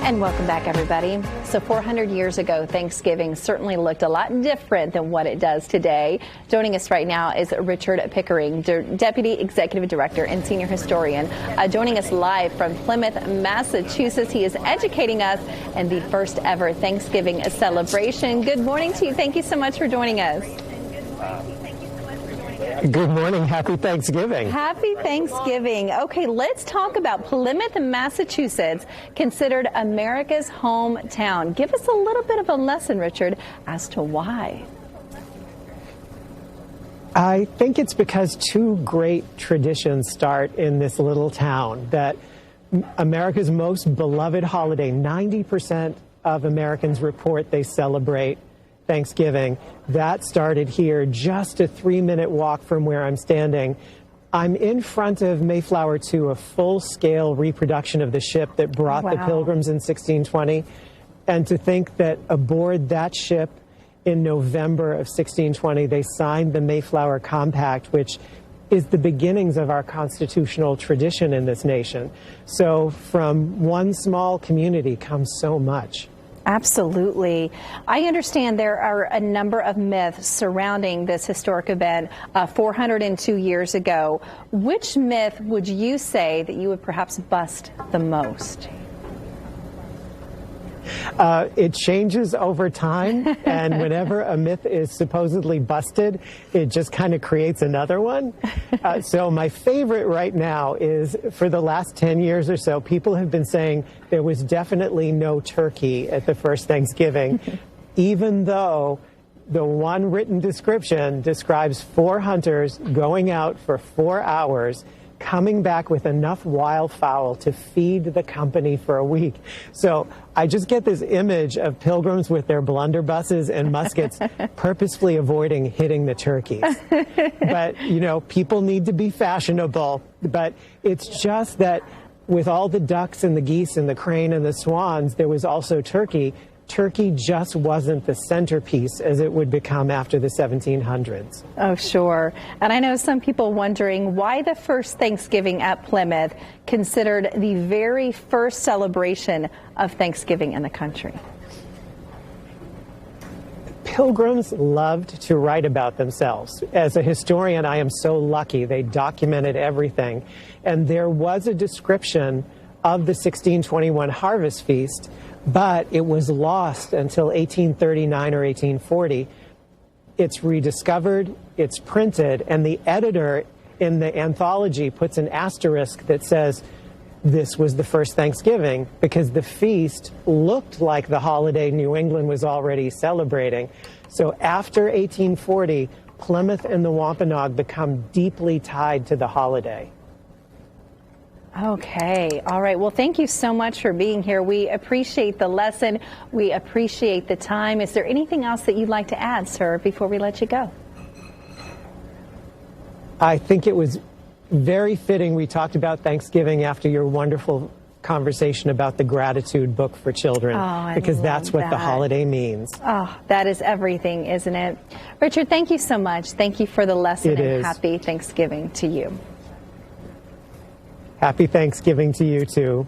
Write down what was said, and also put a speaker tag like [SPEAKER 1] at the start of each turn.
[SPEAKER 1] And welcome back, everybody. So 400 years ago, Thanksgiving certainly looked a lot different than what it does today. Joining us right now is Richard Pickering, Deputy Executive Director and Senior Historian, joining us live from Plymouth, Massachusetts. He is educating us in the first ever Thanksgiving celebration. Good morning to you. Thank you so much for joining us.
[SPEAKER 2] Good morning. Happy Thanksgiving.
[SPEAKER 1] Happy Thanksgiving. Okay, let's talk about Plymouth, Massachusetts, considered America's hometown. Give us a little bit of a lesson, Richard, as to why.
[SPEAKER 2] I think it's because two great traditions start in this little town. That America's most beloved holiday, 90% of Americans report they celebrate Thanksgiving. That started here, just a 3-minute walk from where I'm standing. I'm in front of Mayflower 2, a full-scale reproduction of the ship that brought the Pilgrims in 1620. And to think that aboard that ship in November of 1620, they signed the Mayflower Compact, which is the beginnings of our constitutional tradition in this nation. So from one small community comes so much.
[SPEAKER 1] Absolutely. I understand there are a number of myths surrounding this historic event 402 years ago. Which myth would you say that you would perhaps bust the most?
[SPEAKER 2] It changes over time, and whenever a myth is supposedly busted, it just kind of creates another one. So my favorite right now is, for the last 10 years or so, people have been saying there was definitely no turkey at the first Thanksgiving, even though the one written description describes 4 hunters going out for 4 hours, coming back with enough wildfowl to feed the company for a week. So I just get this image of pilgrims with their blunderbusses and muskets purposefully avoiding hitting the turkeys. But, you know, people need to be fashionable. But it's just that with all the ducks and the geese and the crane and the swans, there was also turkey. Turkey just wasn't the centerpiece as it would become after the 1700s.
[SPEAKER 1] Oh, sure. And I know some people wondering why the first Thanksgiving at Plymouth, considered the very first celebration of Thanksgiving in the country.
[SPEAKER 2] Pilgrims loved to write about themselves. As a historian, I am so lucky. They documented everything. And there was a description of the 1621 harvest feast, but it was lost until 1839 or 1840. It's rediscovered, it's printed, and the editor in the anthology puts an asterisk that says this was the first Thanksgiving, because the feast looked like the holiday New England was already celebrating. So after 1840, Plymouth and the Wampanoag become deeply tied to the holiday.
[SPEAKER 1] Okay. All right. Well, thank you so much for being here. We appreciate the lesson. We appreciate the time. Is there anything else that you'd like to add, sir, before we let you go?
[SPEAKER 2] I think it was very fitting we talked about Thanksgiving after your wonderful conversation about the gratitude book for children, because that's what the holiday means.
[SPEAKER 1] Oh, that is everything, isn't it? Richard, thank you so much. Thank you for the lesson, and happy Thanksgiving to you.
[SPEAKER 2] Happy Thanksgiving to you, too.